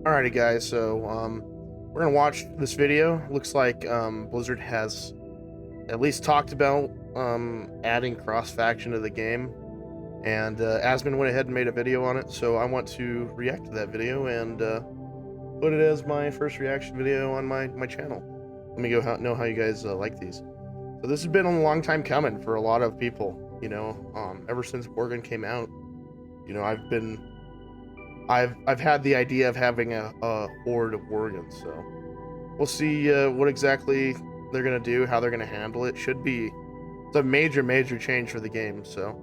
Alrighty guys, so we're gonna watch this video. Looks like Blizzard has at least talked about adding cross-faction to the game, and Asmon went ahead and made a video on it, so I want to react to that video and put it as my first reaction video on my channel. Let me know how you guys like these. So this has been a long time coming for a lot of people, ever since Borgen came out. I've had the idea of having a horde of Worgans, so we'll see what exactly they're gonna do, how they're gonna handle it. It's a major change for the game, so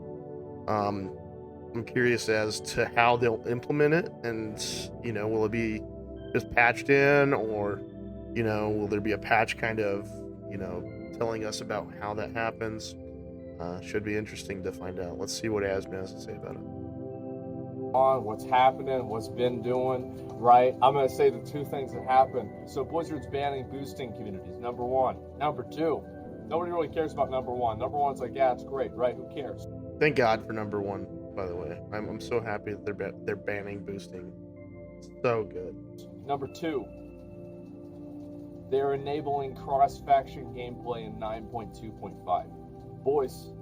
I'm curious as to how they'll implement it, and will it be just patched in, or will there be a patch kind of telling us about how that happens? Should be interesting to find out. Let's see what Asman has to say about it. On what's happening, what's been doing, right? I'm going to say the two things that happen. So Blizzard's banning boosting communities, number one. Number two, nobody really cares about number one. Number one's like, yeah, it's great, right? Who cares? Thank God for number one, by the way. I'm so happy that they're banning boosting. It's so good. Number two, they're enabling cross-faction gameplay in 9.2.5. Boys,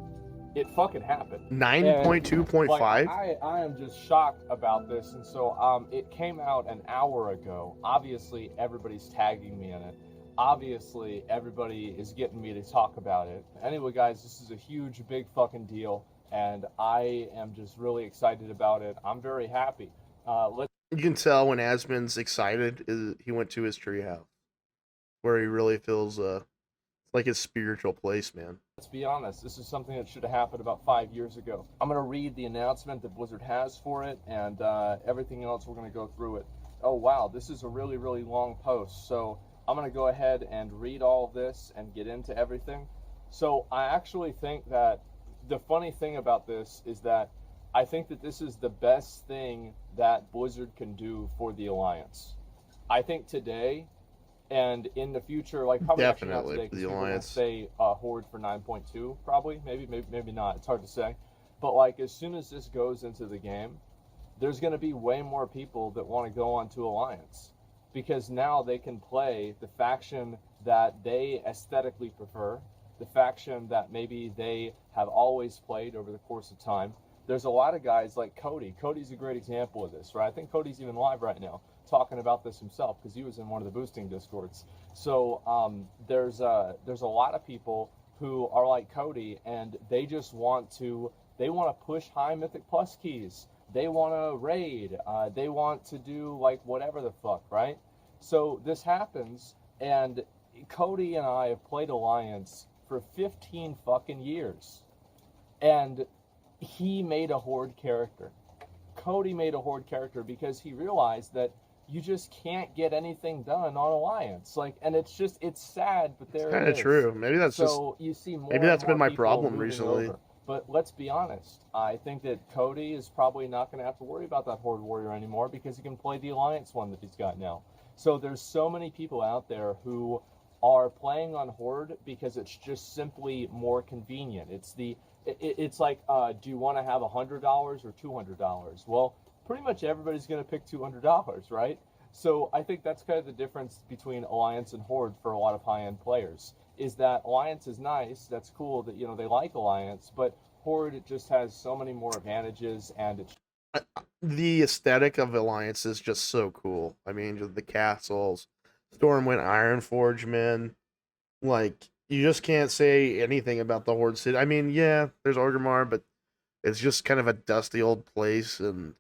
it fucking happened. 9.2.5? Like, I am just shocked about this. And so it came out an hour ago. Obviously, everybody's tagging me in it. Obviously, everybody is getting me to talk about it. Anyway, guys, this is a huge, big fucking deal. And I am just really excited about it. I'm very happy. You can tell when Asmon's excited, he went to his treehouse, where he really feels like his spiritual place, man. Let's be honest, this is something that should have happened about 5 years ago. I'm going to read the announcement that Blizzard has for it, and everything else, we're going to go through it. Oh wow, this is a really, really long post, so I'm going to go ahead and read all of this and get into everything. So I actually think that the funny thing about this is that I think that this is the best thing that Blizzard can do for the Alliance. I think today and in the future, like probably definitely not today, the Alliance. Say Horde for 9.2, probably, maybe not. It's hard to say, but like as soon as this goes into the game, there's going to be way more people that want to go onto Alliance, because now they can play the faction that they aesthetically prefer, the faction that maybe they have always played over the course of time. There's a lot of guys like Cody. Cody's a great example of this, right? I think Cody's even live right now talking about this himself, because he was in one of the boosting discords. So there's a lot of people who are like Cody, and they just want to push high mythic plus keys. They want to raid. They want to do like whatever the fuck, right? So this happens, and Cody and I have played Alliance for 15 fucking years, and he made a Horde character. Cody made a Horde character because he realized that you just can't get anything done on Alliance. Like, and it's sad, but there it is. Kind of true. Maybe that's you see more. Maybe that's been my people problem recently. over. But let's be honest. I think that Cody is probably not going to have to worry about that Horde warrior anymore, because he can play the Alliance one that he's got now. So there's so many people out there who are playing on Horde because it's just simply more convenient. It's like, do you want to have $100 or $200? Well, pretty much everybody's going to pick $200, right? So I think that's kind of the difference between Alliance and Horde for a lot of high-end players, is that Alliance is nice, that's cool that, they like Alliance, but Horde just has so many more advantages, and it's... The aesthetic of Alliance is just so cool. I mean, just the castles, Stormwind, Ironforge, man. Like, you just can't say anything about the Horde city. I mean, yeah, there's Orgrimmar, but it's just kind of a dusty old place, and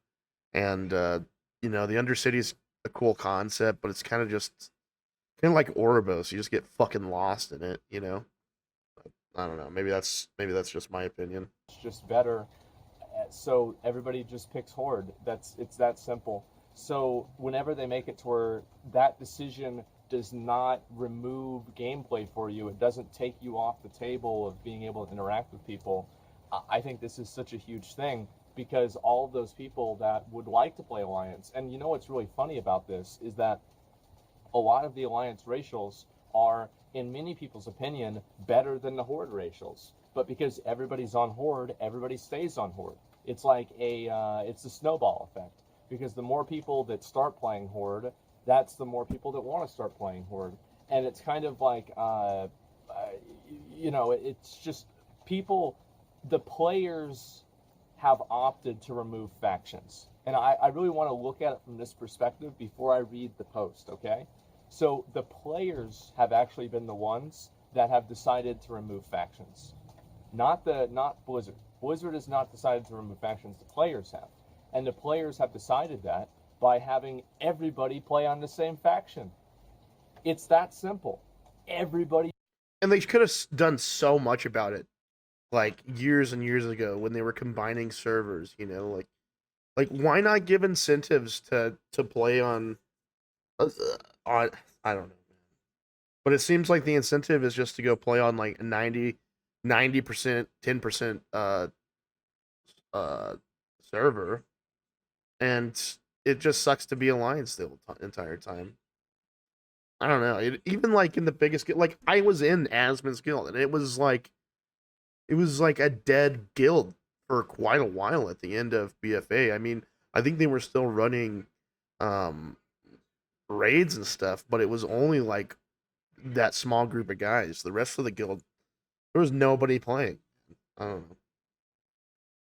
the Undercity is a cool concept, but it's kind of like Ouroboros. You just get fucking lost in it, I don't know. Maybe that's just my opinion. It's just better. So everybody just picks Horde. It's that simple. So whenever they make it to where that decision does not remove gameplay for you, it doesn't take you off the table of being able to interact with people, I think this is such a huge thing, because all of those people that would like to play Alliance, and what's really funny about this is that a lot of the Alliance racials are, in many people's opinion, better than the Horde racials. But because everybody's on Horde, everybody stays on Horde. It's like it's a snowball effect. because the more people that start playing Horde, that's the more people that want to start playing Horde. And it's kind of like, it's just people, the players have opted to remove factions. And I really want to look at it from this perspective before I read the post, okay? So the players have actually been the ones that have decided to remove factions. Not Blizzard. Blizzard has not decided to remove factions, the players have. And the players have decided that by having everybody play on the same faction. It's that simple. Everybody. And they could have done so much about it, like years and years ago when they were combining servers. Like why not give incentives to play on I don't know, man. But it seems like the incentive is just to go play on like 90% 10% server, and it just sucks to be Alliance the entire time. I don't know. Even like in the biggest guild, like I was in Asmon's guild, and it was like a dead guild for quite a while at the end of BFA. I mean, I think they were still running raids and stuff, but it was only like that small group of guys. The rest of the guild, there was nobody playing. I don't know.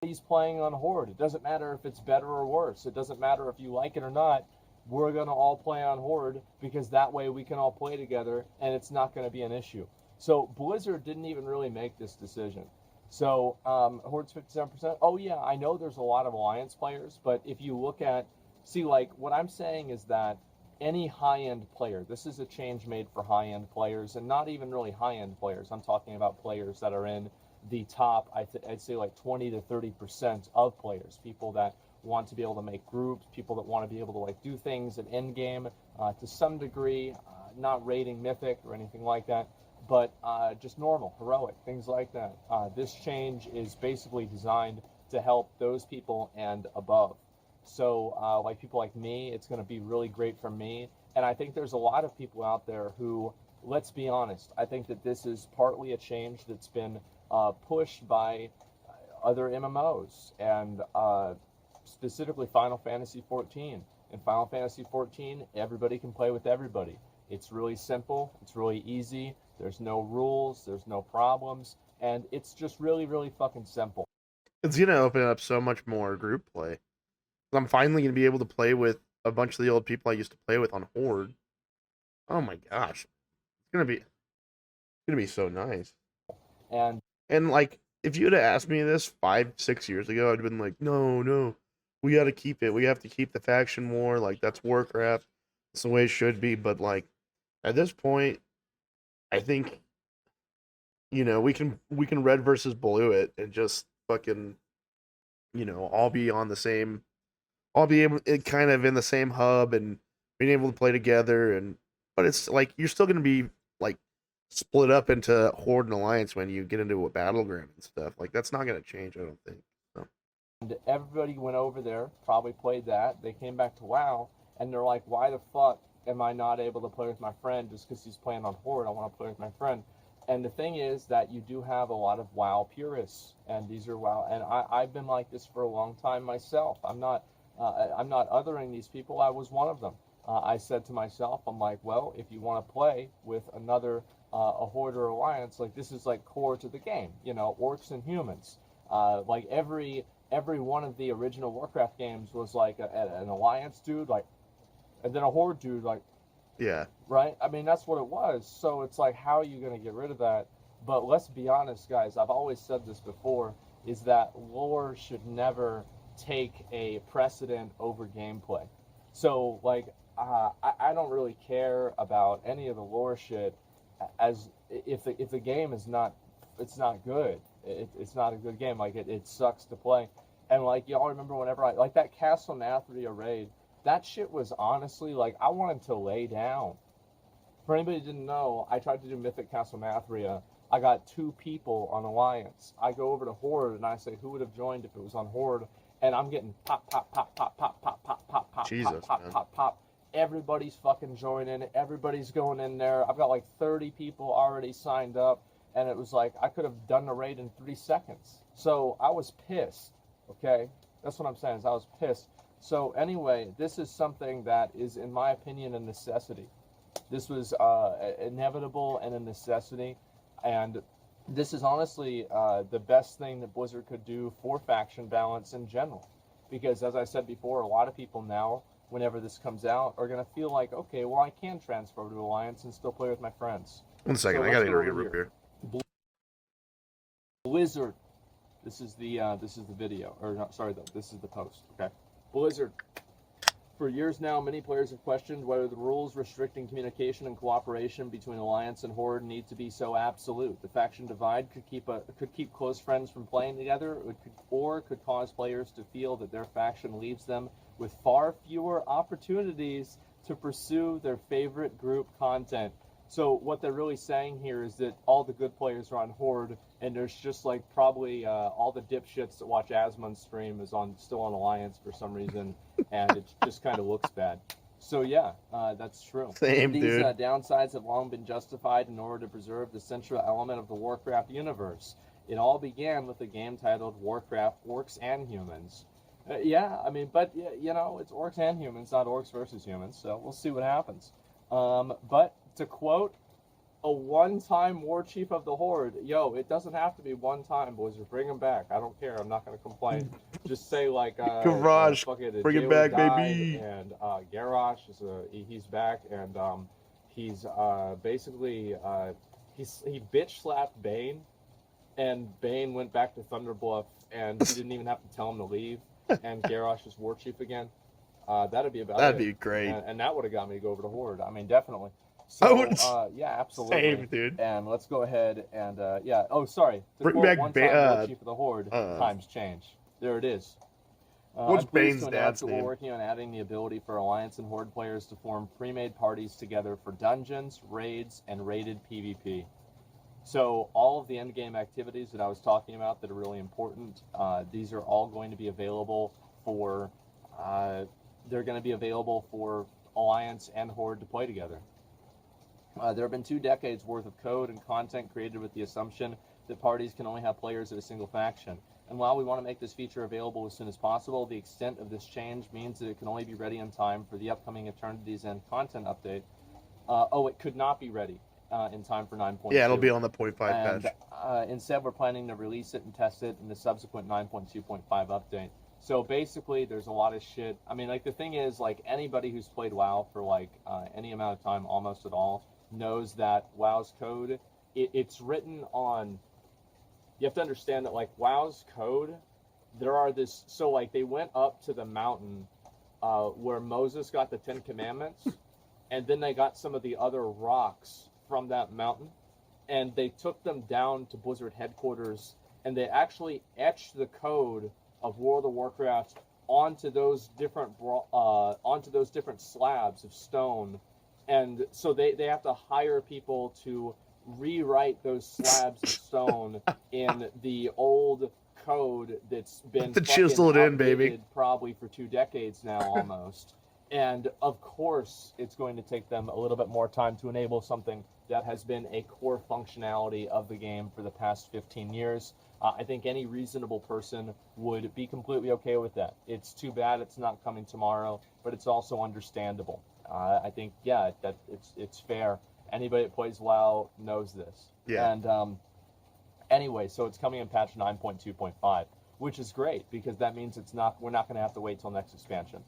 He's playing on Horde. It doesn't matter if it's better or worse. It doesn't matter if you like it or not. We're going to all play on Horde because that way we can all play together and it's not going to be an issue. So Blizzard didn't even really make this decision. So Horde's 57%. Oh yeah, I know there's a lot of Alliance players, but if you look at, like what I'm saying is that any high-end player, this is a change made for high-end players, and not even really high-end players. I'm talking about players that are in the top, I'd say like 20 to 30% of players, people that want to be able to make groups, people that want to be able to like do things in end game to some degree, not raiding Mythic or anything like that, but just normal, heroic, things like that. This change is basically designed to help those people and above. So like people like me, it's going to be really great for me. And I think there's a lot of people out there who, let's be honest, I think that this is partly a change that's been pushed by other MMOs, and specifically Final Fantasy 14. In Final Fantasy 14, everybody can play with everybody. It's really simple, it's really easy, there's no rules, there's no problems, and it's just really, really fucking simple. It's going to open up so much more group play. I'm finally going to be able to play with a bunch of the old people I used to play with on Horde. Oh my gosh. It's going to be so nice. And like, if you had asked me this 5-6 years ago, I'd have been like, no, we got to keep it. We have to keep the faction war. Like, that's Warcraft. That's the way it should be. But like, at this point, I think, we can red versus blue it and just fucking, all be on the same. All be able, kind of in the same hub and being able to play together. But it's like you're still going to be like split up into Horde and Alliance when you get into a battleground and stuff. Like, that's not going to change, I don't think. So. And everybody went over there, probably played that. They came back to WoW, and they're like, why the fuck am I not able to play with my friend just because he's playing on Horde? I want to play with my friend. And the thing is that you do have a lot of WoW purists, and these are WoW. And I've been like this for a long time myself. I'm not othering these people. I was one of them. I said to myself, I'm like, well, if you want to play with another a Horde or Alliance, like this is like core to the game, orcs and humans. Like every one of the original Warcraft games was like an Alliance dude, like, and then a Horde dude, like, yeah, right. I mean, that's what it was. So it's like, how are you going to get rid of that? But let's be honest, guys. I've always said this before: is that lore should never take a precedent over gameplay. So like, I don't really care about any of the lore shit. As if the game is not, it's not good. It's not a good game. Like it sucks to play. And like y'all remember whenever I like that Castle Nathria raid, that shit was honestly like I wanted to lay down. For anybody who didn't know, I tried to do Mythic Castle Nathria. I got 2 people on Alliance. I go over to Horde and I say who would have joined if it was on Horde, and I'm getting pop. Jesus, pop. Everybody's fucking joining. Everybody's going in there. I've got like 30 people already signed up, and it was like I could have done the raid in 3 seconds. So I was pissed. Okay, that's what I'm saying. Is I was pissed. So anyway, this is something that is, in my opinion, a necessity. This was inevitable and a necessity, and this is honestly the best thing that Blizzard could do for faction balance in general. Because as I said before, a lot of people now, whenever this comes out, are going to feel like, okay, well, I can transfer to Alliance and still play with my friends. 1 second, So I gotta let's get go a over root beer. Blizzard. This is the video, or not, sorry, this is the post. Okay, Blizzard. For years now, many players have questioned whether the rules restricting communication and cooperation between Alliance and Horde need to be so absolute. The faction divide could keep close friends from playing together, or could cause players to feel that their faction leaves them with far fewer opportunities to pursue their favorite group content. So what they're really saying here is that all the good players are on Horde, and there's just like probably all the dipshits that watch Asmon's stream is still on Alliance for some reason, and it just kind of looks bad. So yeah, that's true. Same, These dude. downsides have long been justified in order to preserve the central element of the Warcraft universe. It all began with a game titled Warcraft: Orcs and Humans. Yeah, I mean, but you know, it's orcs and humans, not orcs versus humans. So we'll see what happens. But to quote a one-time war chief of the Horde, yo, it doesn't have to be one time, Blizzard. Bring him back. I don't care. I'm not going to complain. Just say like, Garage, bring it back, baby. And Garrosh he's back, and he's basically he bitch slapped Bane, and Bane went back to Thunderbluff, and he didn't even have to tell him to leave. And Garrosh is war chief again. That'd be about That'd it. be great. And that would have got me to go over to Horde. I mean, definitely. So, yeah, absolutely. Same, dude. And let's go ahead and, yeah. Oh, sorry. To Bring quote back one-time Chief of the Horde, times change. There it is. What's I'm pleased Bane's to announce dad's that name? we're working on adding the ability for Alliance and Horde players to form pre-made parties together for dungeons, raids, and raided PvP. So all of the endgame activities that I was talking about that are really important, these are all going to be available for, they're going to be available for Alliance and Horde to play together. There have been 2 decades worth of code and content created with the assumption that parties can only have players of a single faction. And while we want to make this feature available as soon as possible, the extent of this change means that it can only be ready in time for the upcoming Eternity's End content update. It could not be ready in time for 9.2. Yeah, it'll be on the 0.5 patch. Instead, we're planning to release it and test it in the subsequent 9.2.5 update. So basically, there's a lot of shit. I mean, like, the thing is, like, anybody who's played WoW for, like, any amount of time, almost at all, knows that WoW's code, it's written on, you have to understand that, like, WoW's code, there are this, so, like, they went up to the mountain where Moses got the 10 Commandments, and then they got some of the other rocks from that mountain, and they took them down to Blizzard headquarters, and they actually etched the code of World of Warcraft onto those different slabs of stone. And so they have to hire people to rewrite those slabs of stone in the old code that's been chiseled in, baby, probably for 2 decades now almost. And of course, it's going to take them a little bit more time to enable something that has been a core functionality of the game for the past 15 years. I think any reasonable person would be completely okay with that. It's too bad it's not coming tomorrow, but it's also understandable. I think, yeah, that it's fair. Anybody that plays WoW knows this. Yeah. And anyway, so it's coming in patch 9.2.5, which is great because that means we're not going to have to wait till next expansion.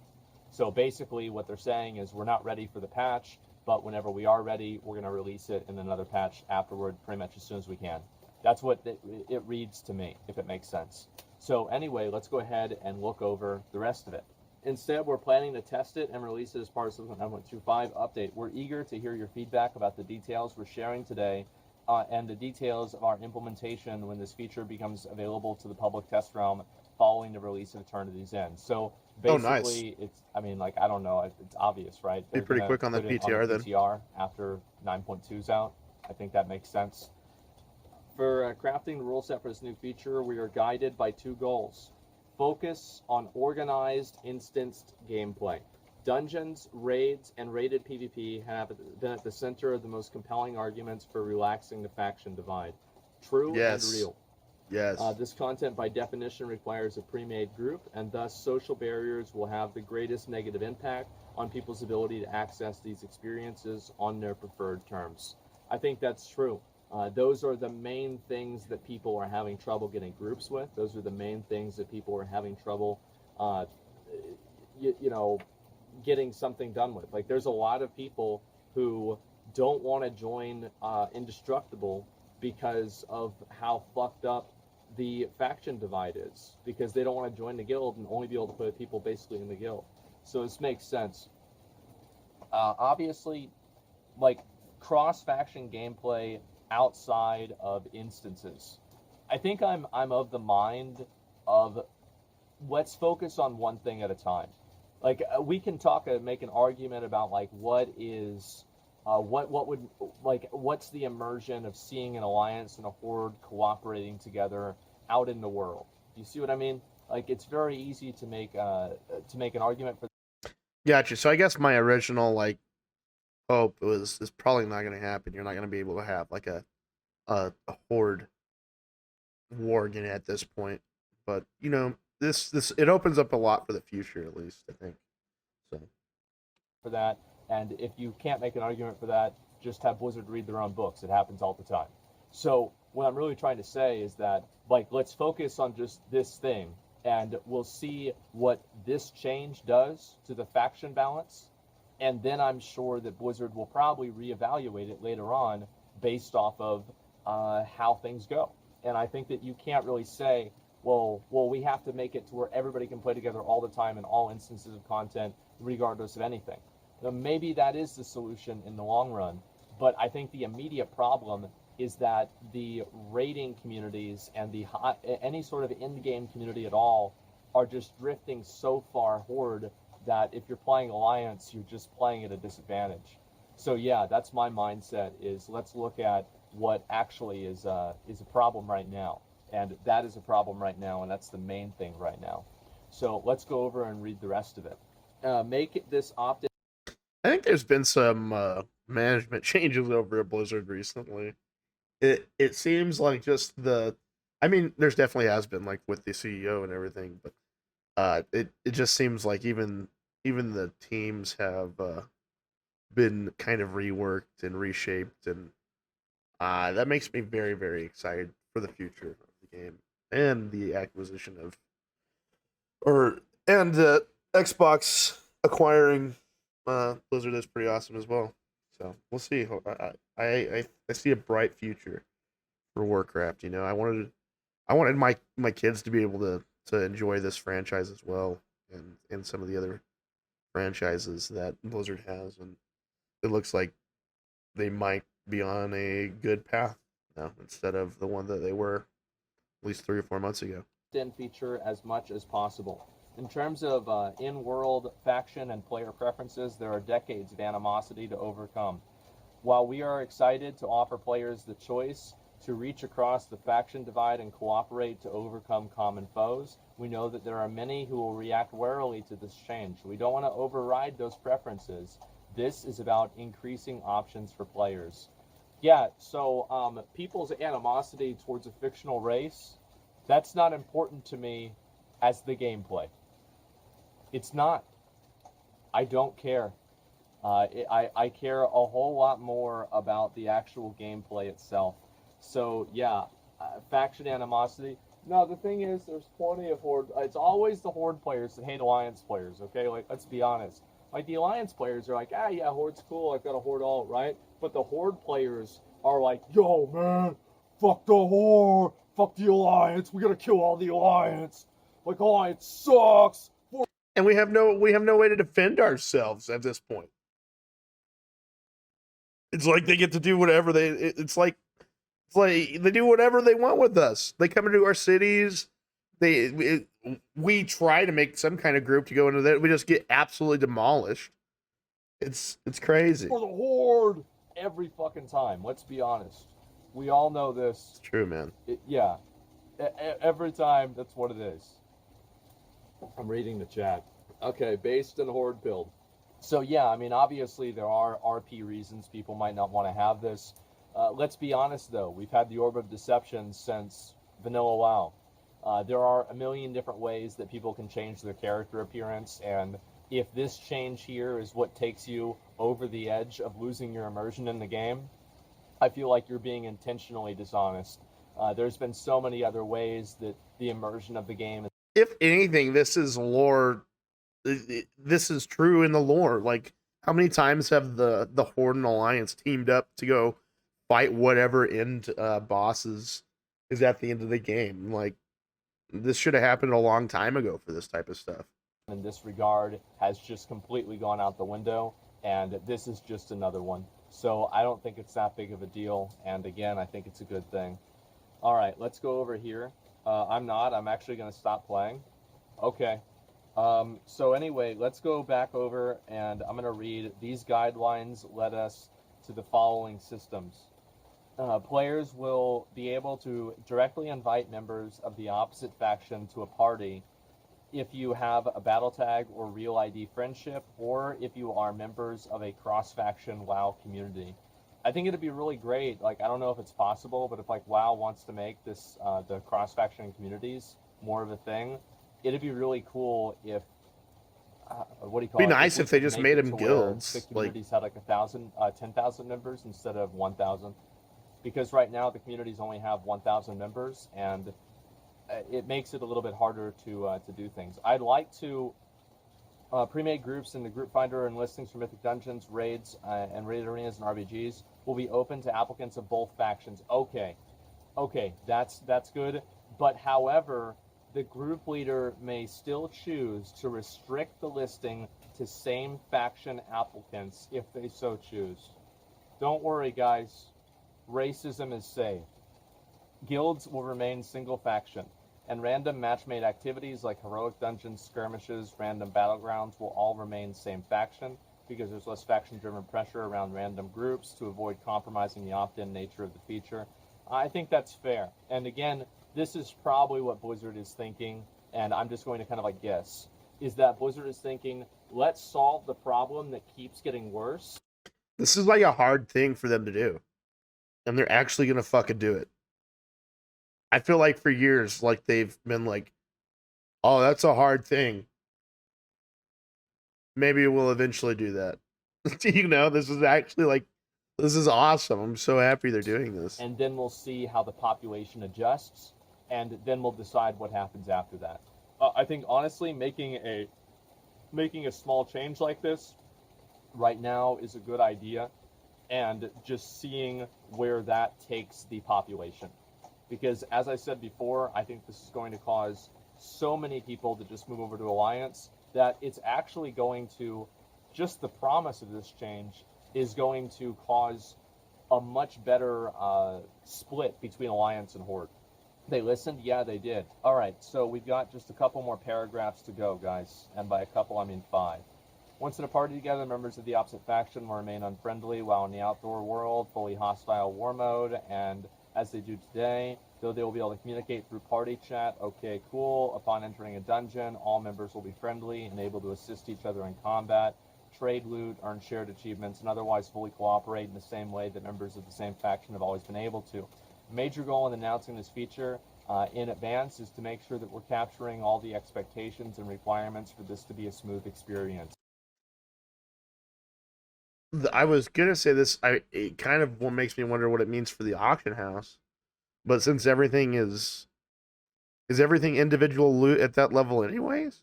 So basically, what they're saying is we're not ready for the patch, but whenever we are ready, we're going to release it in another patch afterward, pretty much as soon as we can. That's what it reads to me, if it makes sense. So anyway, let's go ahead and look over the rest of it. Instead, we're planning to test it and release it as part of the 9.25 update. We're eager to hear your feedback about the details we're sharing today and the details of our implementation when this feature becomes available to the public test realm following the release of Eternity's End. So basically, it's, I mean, like, I don't know, it's obvious, right? Be pretty quick on the PTR then. PTR after 9.2's out. I think that makes sense. For crafting the rule set for this new feature, we are guided by 2 goals. Focus on organized, instanced gameplay. Dungeons, raids, and raided PvP have been at the center of the most compelling arguments for relaxing the faction divide. True and real. Yes. This content by definition requires a pre-made group, and thus social barriers will have the greatest negative impact on people's ability to access these experiences on their preferred terms. I think that's true. Those are the main things that people are having trouble getting groups with. Those are the main things that people are having trouble, getting something done with. Like, there's a lot of people who don't want to join Indestructible because of how fucked up the faction divide is, because they don't want to join the guild and only be able to put people basically in the guild. So this makes sense. Obviously, like, cross-faction gameplay outside of instances. I think I'm of the mind of, let's focus on one thing at a time. Like, we can make an argument about, like, what would, like, what's the immersion of seeing an alliance and a horde cooperating together out in the world. You see what I mean? Like, it's very easy to make an argument for. Gotcha. So I guess my original, like, hope is probably not going to happen. You're not going to be able to have like a horde war again at this point. But this it opens up a lot for the future, at least, I think. So for that, and if you can't make an argument for that, just have Blizzard read their own books. It happens all the time. So what I'm really trying to say is that, like, let's focus on just this thing, and we'll see what this change does to the faction balance. And then I'm sure that Blizzard will probably reevaluate it later on based off of how things go. And I think that you can't really say, well, we have to make it to where everybody can play together all the time in all instances of content, regardless of anything. Now, maybe that is the solution in the long run, but I think the immediate problem is that the raiding communities and any sort of in-game community at all are just drifting so far horde that if you're playing Alliance, you're just playing at a disadvantage. So yeah, that's my mindset, is let's look at what actually is a problem right now. And that is a problem right now, and that's the main thing right now. So let's go over and read the rest of it. Make this opt-in. I think there's been some management changes over at Blizzard recently. It seems like just I mean, there's definitely has been, like, with the CEO and everything, but it just seems like even the teams have been kind of reworked and reshaped, and that makes me very, very excited for the future of the game and the acquisition of, and Xbox acquiring Blizzard is pretty awesome as well. So we'll see. I see a bright future for Warcraft. I wanted my kids to be able to enjoy this franchise as well, and some of the other franchises that Blizzard has, and it looks like they might be on a good path now instead of the one that they were at least 3 or 4 months ago. Feature as much as possible. In terms of in-world faction and player preferences, there are decades of animosity to overcome. While we are excited to offer players the choice to reach across the faction divide and cooperate to overcome common foes, we know that there are many who will react warily to this change. We don't want to override those preferences. This is about increasing options for players. Yeah, so people's animosity towards a fictional race, that's not important to me as the gameplay. It's not. I don't care. I care a whole lot more about the actual gameplay itself. So yeah, faction animosity. No, the thing is, there's plenty of Horde. It's always the Horde players that hate Alliance players, okay? Like, let's be honest. Like, the Alliance players are like, yeah, Horde's cool, I've got a Horde alt, right? But the Horde players are like, yo, man, fuck the Horde, fuck the Alliance, we gotta kill all the Alliance. Like, Alliance sucks. And we have no way to defend ourselves at this point. It's like they get to do whatever it's like they do whatever they want with us. They come into our cities. We try to make some kind of group to go into that. We just get absolutely demolished. It's crazy. For the Horde every fucking time. Let's be honest. We all know this. It's true, man. Yeah. Every time, that's what it is. I'm reading the chat. Okay, based in Horde build. So yeah, I mean, obviously there are RP reasons people might not want to have this. Let's be honest though, we've had the Orb of Deception since vanilla WoW. There are a million different ways that people can change their character appearance, and if this change here is what takes you over the edge of losing your immersion in the game, I feel like you're being intentionally dishonest. There's been so many other ways that the immersion of the game. If anything, this is lore. This is true in the lore. Like, how many times have the Horde and Alliance teamed up to go fight whatever end bosses is at the end of the game? Like, this should have happened a long time ago for this type of stuff. In this regard has just completely gone out the window, and this is just another one. So I don't think it's that big of a deal, and again, I think it's a good thing. All right, let's go over here. I'm actually going to stop playing. Okay. So anyway, let's go back over, and I'm going to read these guidelines led us to the following systems. Players will be able to directly invite members of the opposite faction to a party if you have a battle tag or real ID friendship, or if you are members of a cross-faction WoW community. I think it'd be really great. Like, I don't know if it's possible, but if like WoW wants to make this the cross-faction communities more of a thing, it'd be really cool if what do you call it? It'd be nice if they just made them guilds. The communities had like 10,000 members instead of 1,000, because right now the communities only have 1,000 members, and it makes it a little bit harder to do things. I'd like to pre-made groups in the group finder and listings for Mythic Dungeons, raids, and raid arenas and RBGs will be open to applicants of both factions. Okay, that's good. But however, the group leader may still choose to restrict the listing to same faction applicants if they so choose. Don't worry, guys. Racism is safe. Guilds will remain single faction, and random match-made activities like heroic dungeons, skirmishes, random battlegrounds will all remain same faction, because there's less faction-driven pressure around random groups to avoid compromising the opt-in nature of the feature. I think that's fair. And again, this is probably what Blizzard is thinking, and I'm just going to kind of like guess, is that Blizzard is thinking, let's solve the problem that keeps getting worse. This is like a hard thing for them to do, and they're actually going to fucking do it. I feel like for years, like they've been like, oh, that's a hard thing. Maybe we'll eventually do that. You know, this is actually like, this is awesome. I'm so happy they're doing this. And then we'll see how the population adjusts, and then we'll decide what happens after that. I think honestly, making a small change like this right now is a good idea, and just seeing where that takes the population. Because as I said before, I think this is going to cause so many people to just move over to Alliance that it's actually going to, just the promise of this change is going to cause a much better split between Alliance and Horde. They listened? Yeah, they did. All right, so we've got just a couple more paragraphs to go, guys. And by a couple, I mean 5. Once in a party together, members of the opposite faction will remain unfriendly while in the outdoor world, fully hostile war mode, and as they do today, though they will be able to communicate through party chat. Okay, cool. Upon entering a dungeon, all members will be friendly and able to assist each other in combat, trade loot, earn shared achievements, and otherwise fully cooperate in the same way that members of the same faction have always been able to. A major goal in announcing this feature in advance is to make sure that we're capturing all the expectations and requirements for this to be a smooth experience. I was gonna say this. It kind of what makes me wonder what it means for the auction house, but since everything is everything individual loot at that level anyways,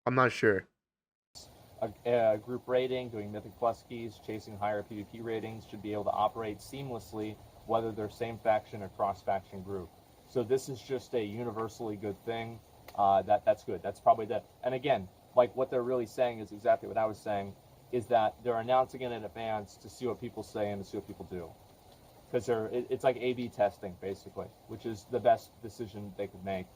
I'm not sure. A group rating, doing Mythic Plus keys, chasing higher PvP ratings should be able to operate seamlessly, whether they're same faction or cross-faction group. So this is just a universally good thing. That's good. That's probably the. And again, like what they're really saying is exactly what I was saying, is that they're announcing it in advance to see what people say and to see what people do. Because it's like A/B testing, basically, which is the best decision they could make.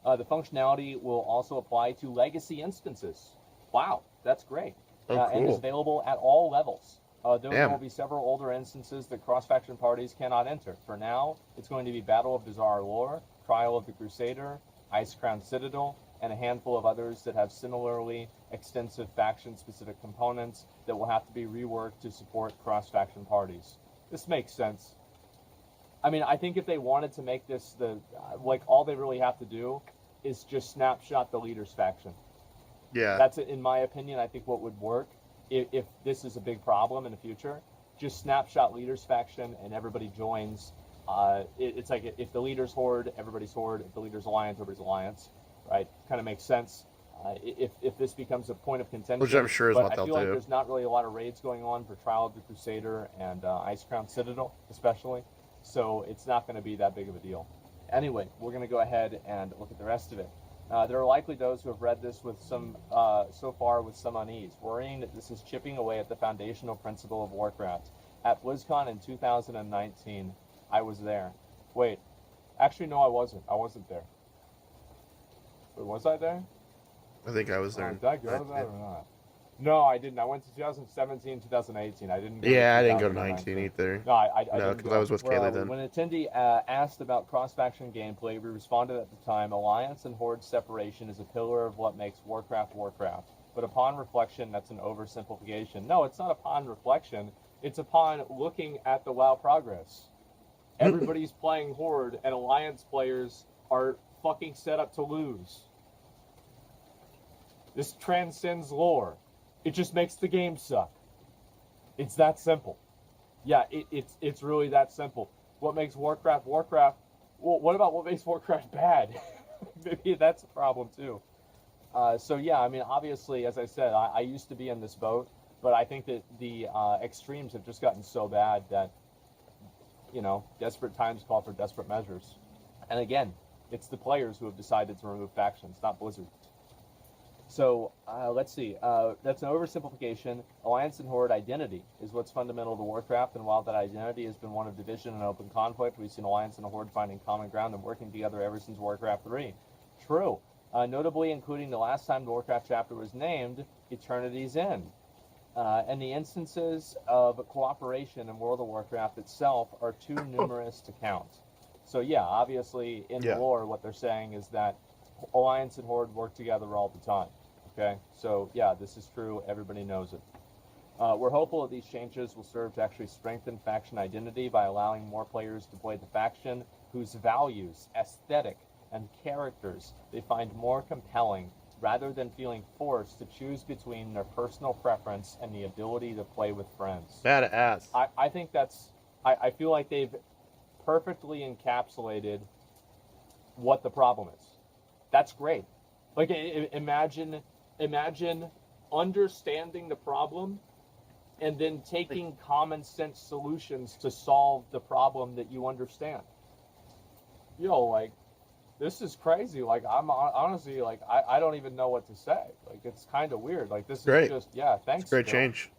The functionality will also apply to legacy instances. Wow, that's great. Oh, cool. And is available at all levels. There will Damn. be several older instances that cross-faction parties cannot enter. For now, it's going to be Battle of Bizarre Lore, Trial of the Crusader, Ice Crown Citadel, and a handful of others that have similarly extensive faction-specific components that will have to be reworked to support cross-faction parties. This makes sense. I mean, I think if they wanted to make this like all they really have to do is just snapshot the leaders faction. Yeah. That's, in my opinion, I think what would work if this is a big problem in the future. Just snapshot leaders faction and everybody joins. It's like if the leaders horde, everybody's horde. If the leaders alliance, everybody's alliance. Right? Kind of makes sense. If this becomes a point of contention, Which I'm sure is but what I they'll feel like do. there's not really a lot of raids going on for Trial of the Crusader and Ice Crown Citadel, especially. So it's not going to be that big of a deal. Anyway, we're going to go ahead and look at the rest of it. There are likely those who have read this with some, so far with some unease, worrying that this is chipping away at the foundational principle of Warcraft. At BlizzCon in 2019, I was there. Wait, actually, no, I wasn't. I wasn't there. Wait, was I there? I think I was there. Did I go to that or not? No, I didn't. I went to 2017, 2018. I didn't go Yeah, to I didn't go to 2019. 19 either. No, I No, didn't because go. I was with Where Kaylee are we? then. When an attendee asked about cross-faction gameplay, we responded at the time, Alliance and Horde separation is a pillar of what makes Warcraft Warcraft. But upon reflection, that's an oversimplification. No, it's not upon reflection. It's upon looking at the WoW progress. Everybody's playing Horde, and Alliance players are fucking set up to lose. This transcends lore. It just makes the game suck. It's that simple. Yeah, it's really that simple. What makes Warcraft Warcraft? Well, what about what makes Warcraft bad? Maybe that's a problem too. So yeah, I mean, obviously, as I said, I used to be in this boat, but I think that the extremes have just gotten so bad that, you know, desperate times call for desperate measures. And again, it's the players who have decided to remove factions, not Blizzard. So let's see. That's an oversimplification. Alliance and Horde identity is what's fundamental to Warcraft, and while that identity has been one of division and open conflict, we've seen Alliance and Horde finding common ground and working together ever since Warcraft 3. True. Notably, including the last time the Warcraft chapter was named, Eternity's End. And the instances of cooperation in World of Warcraft itself are too numerous to count. So yeah, obviously, in the lore, what they're saying is that Alliance and Horde work together all the time. Okay, so yeah, this is true. Everybody knows it. We're hopeful that these changes will serve to actually strengthen faction identity by allowing more players to play the faction whose values, aesthetic, and characters they find more compelling, rather than feeling forced to choose between their personal preference and the ability to play with friends. Badass. I think that's. I feel like they've perfectly encapsulated what the problem is. That's great. Like, imagine understanding the problem and then taking common sense solutions to solve the problem that you understand. Yo, like, this is crazy. Like, I'm honestly, like, I don't even know what to say. Like, it's kind of weird. Like, this is just, yeah, thanks. It's a great Phil. change.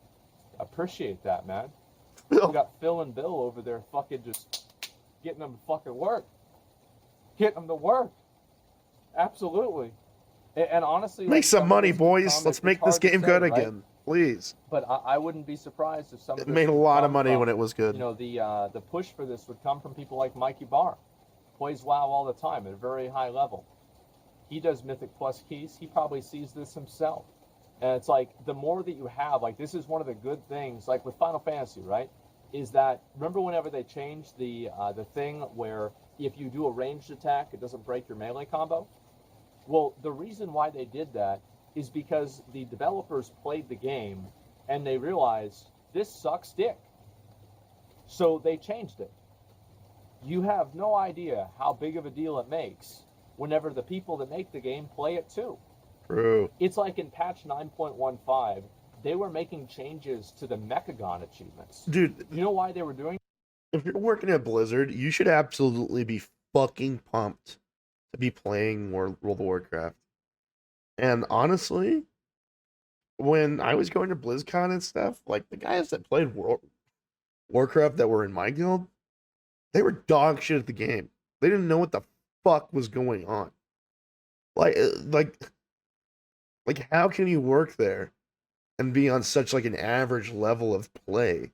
Appreciate that, man. We got Phil and Bill over there fucking just getting them to fucking work. Getting them to work. Absolutely. And honestly, make some money, boys. Let's make this game good again, please. But I wouldn't be surprised if some of it this made a lot of money from, when it was good. You know, the push for this would come from people like Mikey Barr, plays WoW all the time at a very high level. He does Mythic Plus keys. He probably sees this himself. And it's like, the more that you have, like, this is one of the good things, like with Final Fantasy, right? Is that, remember whenever they changed the thing where if you do a ranged attack, it doesn't break your melee combo? Well, the reason why they did that is because the developers played the game and they realized this sucks dick. So they changed it. You have no idea how big of a deal it makes whenever the people that make the game play it too. True. It's like in patch 9.15, they were making changes to the Mechagon achievements. Dude, you know why they were doing? If you're working at Blizzard, you should absolutely be fucking pumped to be playing World of Warcraft. And honestly, when I was going to BlizzCon and stuff, like the guys that played Warcraft that were in my guild, they were dog shit at the game. They didn't know what the fuck was going on. Like how can you work there and be on such like an average level of play?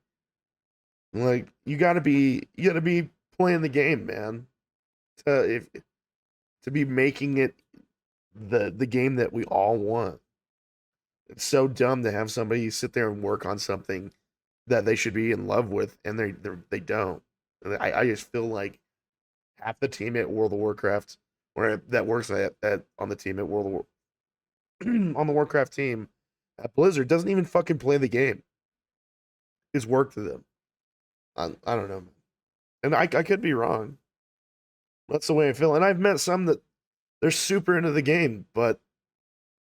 Like you gotta be playing the game, man. To be making it the game that we all want. It's so dumb to have somebody sit there and work on something that they should be in love with and they don't. And I just feel like half the team at World of Warcraft, or that works at on the team at World of War, on the Warcraft team at Blizzard doesn't even fucking play the game. It's work to them. I don't know, and I could be wrong. That's the way I feel. And I've met some that they're super into the game, but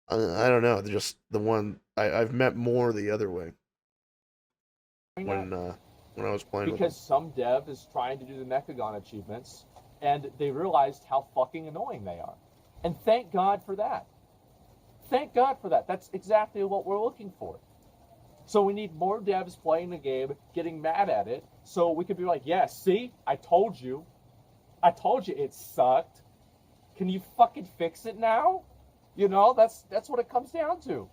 I don't know. They're just the one I've met more the other way when I was playing with them. Because some dev is trying to do the Mechagon achievements, and they realized how fucking annoying they are. And thank God for that. Thank God for that. That's exactly what we're looking for. So we need more devs playing the game, getting mad at it, so we could be like, yeah, see? I told you. I told you it sucked. Can you fucking fix it now? You know, that's what it comes down to.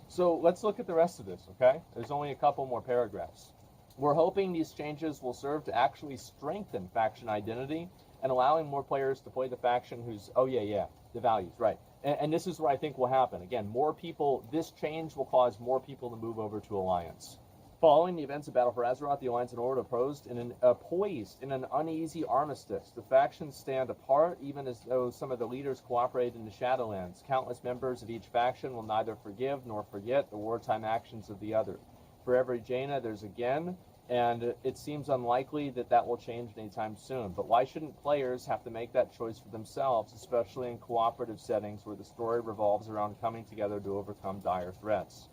So let's look at the rest of this, okay? There's only a couple more paragraphs. We're hoping these changes will serve to actually strengthen faction identity and allowing more players to play the faction who's, the values, right. And this is what I think will happen. Again, more people, this change will cause more people to move over to Alliance. Following the events of Battle for Azeroth, the Alliance and Horde are poised in an uneasy armistice. The factions stand apart, even as though some of the leaders cooperate in the Shadowlands. Countless members of each faction will neither forgive nor forget the wartime actions of the other. For every Jaina, there's a Gen, and it seems unlikely that that will change anytime soon. But why shouldn't players have to make that choice for themselves, especially in cooperative settings where the story revolves around coming together to overcome dire threats?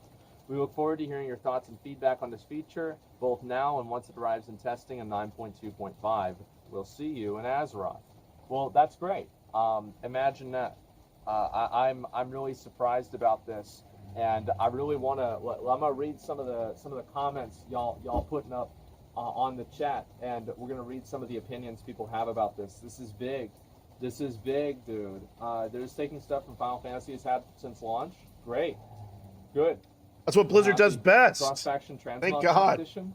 We look forward to hearing your thoughts and feedback on this feature, both now and once it arrives in testing in 9.2.5. We'll see you in Azeroth. Well, that's great. Imagine that. I'm really surprised about this, and I really want to. I'm gonna read some of the comments y'all putting up on the chat, and we're gonna read some of the opinions people have about this. This is big. This is big, dude. They're just taking stuff from Final Fantasy has had since launch. Great. Good. That's what Blizzard does best. Cross-faction transmog Thank God. competition.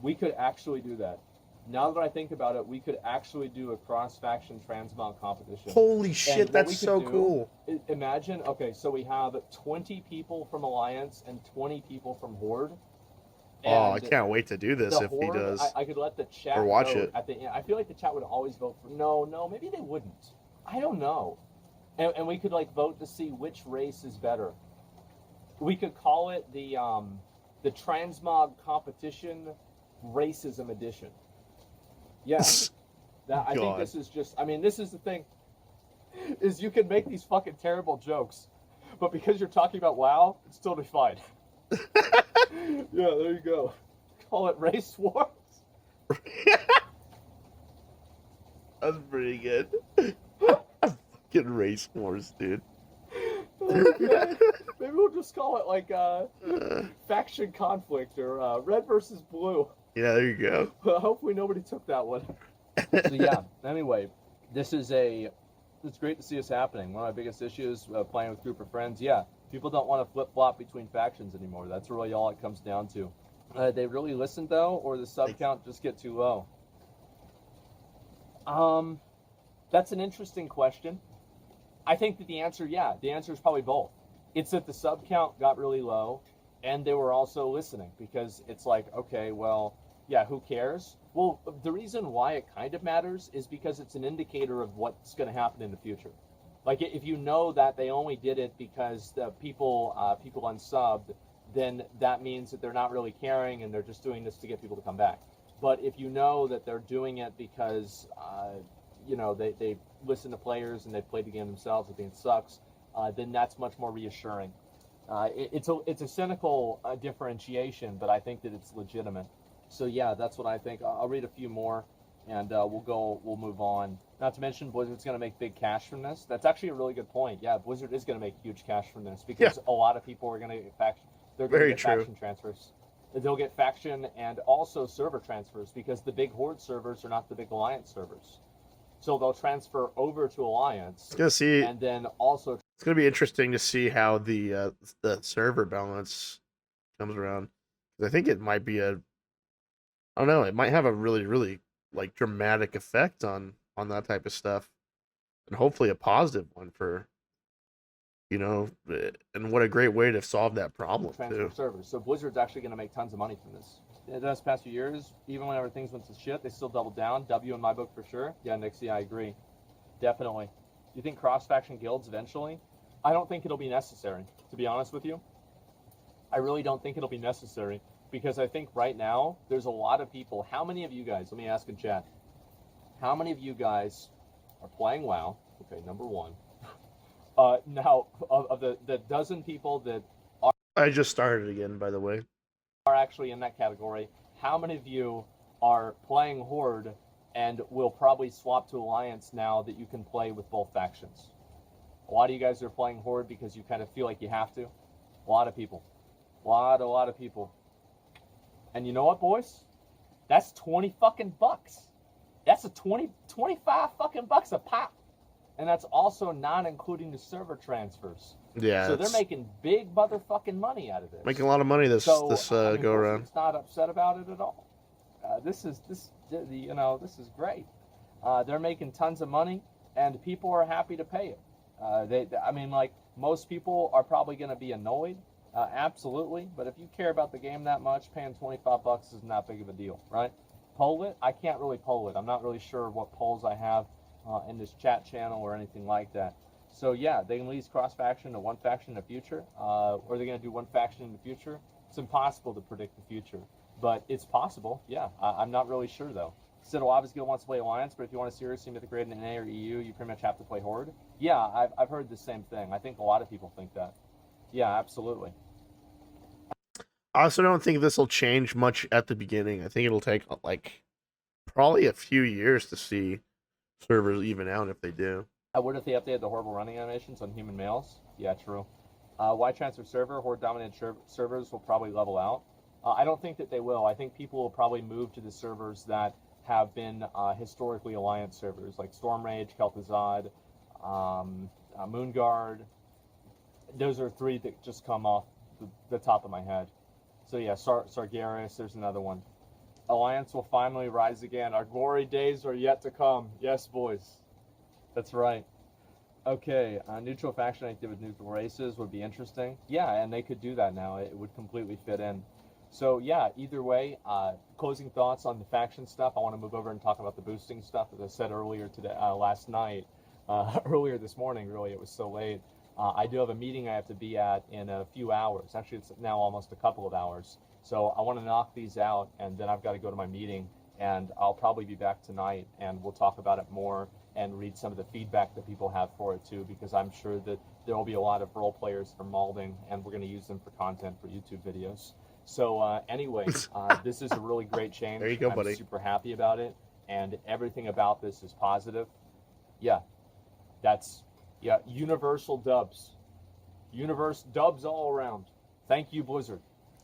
We could actually do that. Now that I think about it, we could actually do a cross-faction transmog competition. Holy shit, that's so cool. Imagine, okay, so we have 20 people from Alliance and 20 people from Horde. Oh, I can't wait to do this if Horde, he does. I could let the chat or watch vote it. at the end. I feel like the chat would always vote for no, maybe they wouldn't. I don't know. And we could like vote to see which race is better. We could call it the Transmog Competition Racism Edition. Yes. I think this is just, I mean, this is the thing, is you can make these fucking terrible jokes, but because you're talking about WoW, it's totally fine. Yeah, there you go. Call it Race Wars. That's pretty good. Fucking Race Wars, dude. Okay. Maybe we'll just call it like faction conflict or red versus blue. Yeah, there you go. Hopefully nobody took that one. So yeah, anyway, it's great to see this happening. One of my biggest issues playing with a group of friends, people don't want to flip-flop between factions anymore. That's really all it comes down to. They really listen though, or the sub count just get too low? That's an interesting question. I think that the answer is probably both. It's that the sub count got really low, and they were also listening, because it's like, okay, well, yeah, who cares? Well, the reason why it kind of matters is because it's an indicator of what's going to happen in the future. Like, if you know that they only did it because the people unsubbed, then that means that they're not really caring and they're just doing this to get people to come back. But if you know that they're doing it because, they listen to players and they played the game themselves, I think it sucks, then that's much more reassuring. It's a cynical differentiation, but I think that it's legitimate. So yeah, that's what I think. I'll read a few more, and we'll move on. Not to mention, Blizzard's going to make big cash from this. That's actually a really good point. Yeah, Blizzard is going to make huge cash from this because a lot of people are going to get faction. They're going to get faction transfers. They'll get faction and also server transfers because the big Horde servers are not the big Alliance servers. So they'll transfer over to Alliance. And then also, it's going to be interesting to see how the server balance comes around. I think it might be I don't know, it might have a really, really like dramatic effect on that type of stuff, and hopefully a positive one for you know, and what a great way to solve that problem Transfer too. servers. So Blizzard's actually going to make tons of money from this. In the past few years, even whenever things went to shit, they still doubled down. W in my book for sure. Yeah, Nixie, I agree. Definitely. Do you think cross-faction guilds eventually? I don't think it'll be necessary, to be honest with you. I really don't think it'll be necessary because I think right now there's a lot of people. How many of you guys, let me ask in chat, how many of you guys are playing WoW? Okay, number one. Now, of the dozen people that I just started again, by the way. are actually in that category, how many of you are playing Horde and will probably swap to Alliance now that you can play with both factions? A lot of you guys are playing Horde because you kind of feel like you have to. A lot of people. A lot of people. And you know what, boys? That's 20 fucking bucks. That's a 25 fucking bucks a pop. And that's also not including the server transfers. Yeah. So they're making big motherfucking money out of this. Making a lot of money this go around. It's not upset about it at all. This is great. They're making tons of money, and people are happy to pay it. I mean, like, most people are probably going to be annoyed, absolutely. But if you care about the game that much, paying 25 bucks is not big of a deal, right? Poll it? I can't really poll it. I'm not really sure what polls I have in this chat channel or anything like that. So yeah, they can lease cross-faction to one faction in the future, or they're going to do one faction in the future. It's impossible to predict the future, but it's possible. Yeah, I'm not really sure though. Citadel Obvious Guild wants to play Alliance, but if you want to seriously mythic grade in NA or EU, you pretty much have to play Horde. Yeah, I've heard the same thing. I think a lot of people think that. Yeah, absolutely. I also don't think this will change much at the beginning. I think it'll take like probably a few years to see servers even out if they do. What if they updated the horrible running animations on human males? Yeah, true. Why transfer server? Horde dominated servers will probably level out. I don't think that they will. I think people will probably move to the servers that have been historically Alliance servers, like Stormrage, Kel'Thuzad, Moonguard. Those are three that just come off the top of my head. So yeah, Sargeras, there's another one. Alliance will finally rise again. Our glory days are yet to come. Yes, boys. That's right. Okay, neutral faction active with neutral races would be interesting. Yeah, and they could do that now. It would completely fit in. So yeah, either way, closing thoughts on the faction stuff. I want to move over and talk about the boosting stuff. As I said earlier today, last night, earlier this morning, really, it was so late. I do have a meeting I have to be at in a few hours. Actually, it's now almost a couple of hours. So I want to knock these out, and then I've got to go to my meeting, and I'll probably be back tonight, and we'll talk about it more and read some of the feedback that people have for it too, because I'm sure that there will be a lot of role players that are molding, and we're going to use them for content for YouTube videos. So anyway, this is a really great change. There you go, buddy. I'm super happy about it, and everything about this is positive. Yeah, universal dubs. Universe dubs all around. Thank you, Blizzard.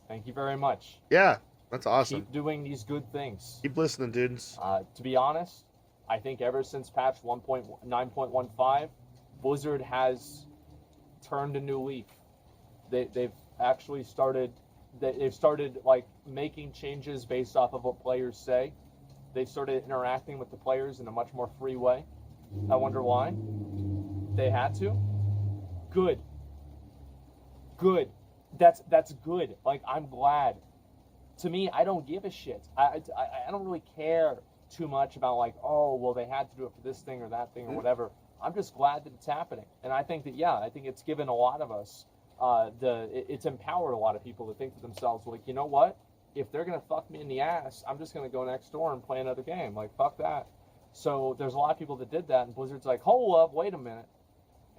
Thank you very much. Yeah, that's awesome. Keep doing these good things. Keep listening, dudes. To be honest, I think ever since patch 1.9.15, Blizzard has turned a new leaf. They've actually started. They've started like making changes based off of what players say. They've started interacting with the players in a much more free way. I wonder why. They had to. Good. That's good. Like, I'm glad. To me, I don't give a shit. I don't really care too much about, like, oh, well, they had to do it for this thing or that thing or whatever. I'm just glad that it's happening. And I think that, yeah, I think it's given a lot of us, it's empowered a lot of people to think to themselves, like, you know what? If they're going to fuck me in the ass, I'm just going to go next door and play another game. Like, fuck that. So there's a lot of people that did that, and Blizzard's like, hold up, wait a minute.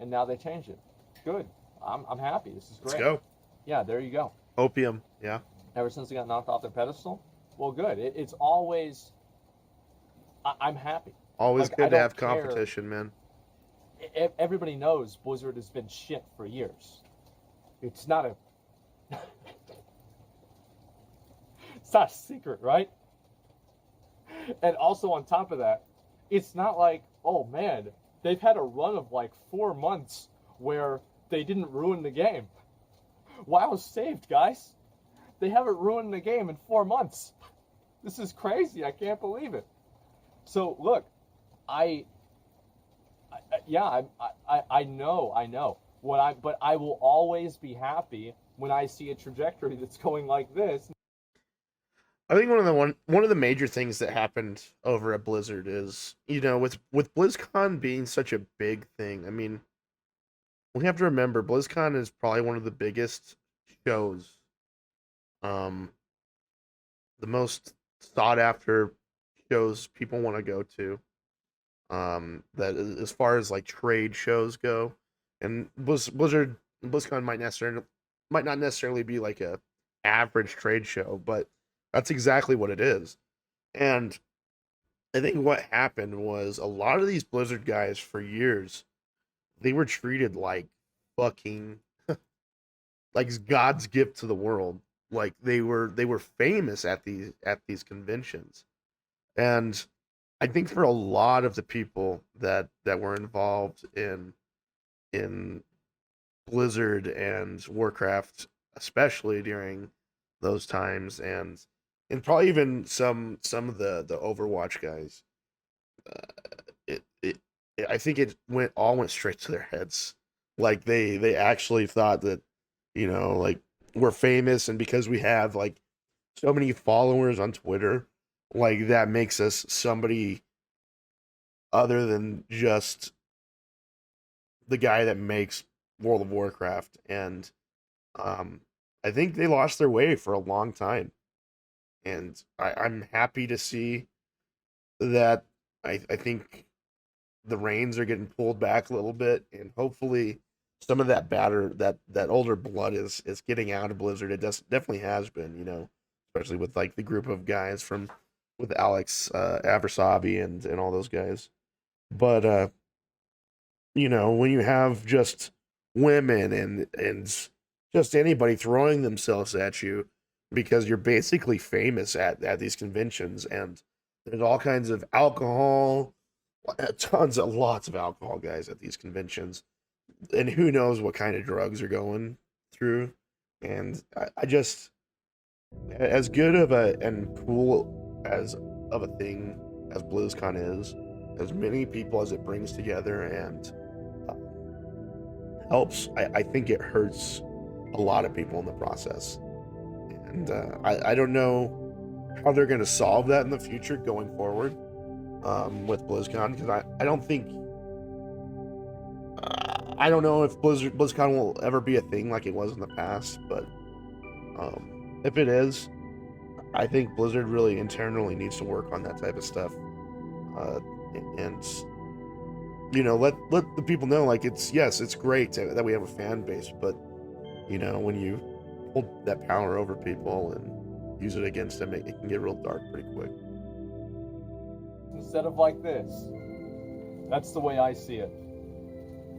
And now they changed it. Good. I'm happy. This is great. Let's go. Yeah, there you go. Opium, yeah. Ever since they got knocked off their pedestal? Well, good. It's always... I'm happy. Always like, good to have competition, man. Everybody knows Blizzard has been shit for years. It's not a... it's not a secret, right? And also on top of that, it's not like, oh man, they've had a run of like 4 months where they didn't ruin the game. WoW's saved, guys. They haven't ruined the game in 4 months. This is crazy. I can't believe it. So look, I know. But I will always be happy when I see a trajectory that's going like this. I think one of the major things that happened over at Blizzard is, with BlizzCon being such a big thing. I mean, we have to remember BlizzCon is probably one of the biggest shows, um, the most sought after shows people want to go to. As far as like trade shows go, and BlizzCon might not necessarily be like a average trade show, but that's exactly what it is. And I think what happened was a lot of these Blizzard guys for years, they were treated like fucking like God's gift to the world. Like they were famous at these conventions. And I think for a lot of the people that were involved in Blizzard and Warcraft, especially during those times, and probably even some of the Overwatch guys, it, it I think it went straight to their heads. Like they actually thought that, like, we're famous, and because we have like so many followers on Twitter, like that makes us somebody other than just the guy that makes World of Warcraft. And um I think they lost their way for a long time. And I'm happy to see that I think the reins are getting pulled back a little bit, and hopefully some of that older blood is getting out of Blizzard. It definitely has been, especially with like the group of guys from with Alex Aversabi and all those guys. But when you have just women and just anybody throwing themselves at you because you're basically famous at these conventions, and there's all kinds of alcohol, lots of alcohol, guys, at these conventions, and who knows what kind of drugs are going through. And I just, as good of a and cool as of a thing as BlizzCon is, as many people as it brings together and helps, I think it hurts a lot of people in the process. And I don't know how they're going to solve that in the future going forward, with BlizzCon, because I don't think I don't know if BlizzCon will ever be a thing like it was in the past. But if it is, I think Blizzard really internally needs to work on that type of stuff, and let the people know, like, it's great that we have a fan base, but when you hold that power over people and use it against them, it can get real dark pretty quick. Instead of like this, that's the way I see it.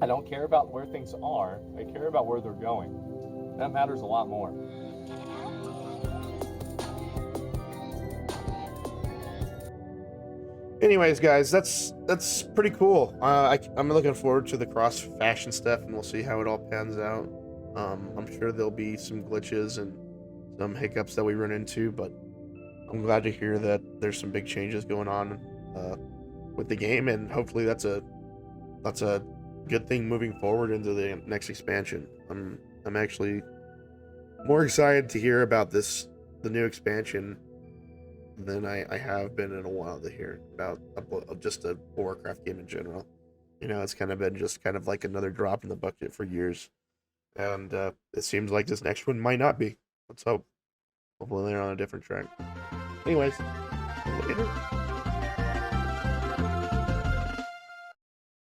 I don't care about where things are, I care about where they're going. That matters a lot more. Anyways, guys, that's pretty cool. I'm looking forward to the cross-faction stuff, and we'll see how it all pans out. I'm sure there'll be some glitches and some hiccups that we run into, but I'm glad to hear that there's some big changes going on with the game, and hopefully that's a good thing moving forward into the next expansion. I'm actually more excited to hear about the new expansion, than I have been in a while to hear about just a Warcraft game in general. It's kind of been just kind of like another drop in the bucket for years, and it seems like this next one might not be. Let's hope. Hopefully they're on a different track. Anyways, later.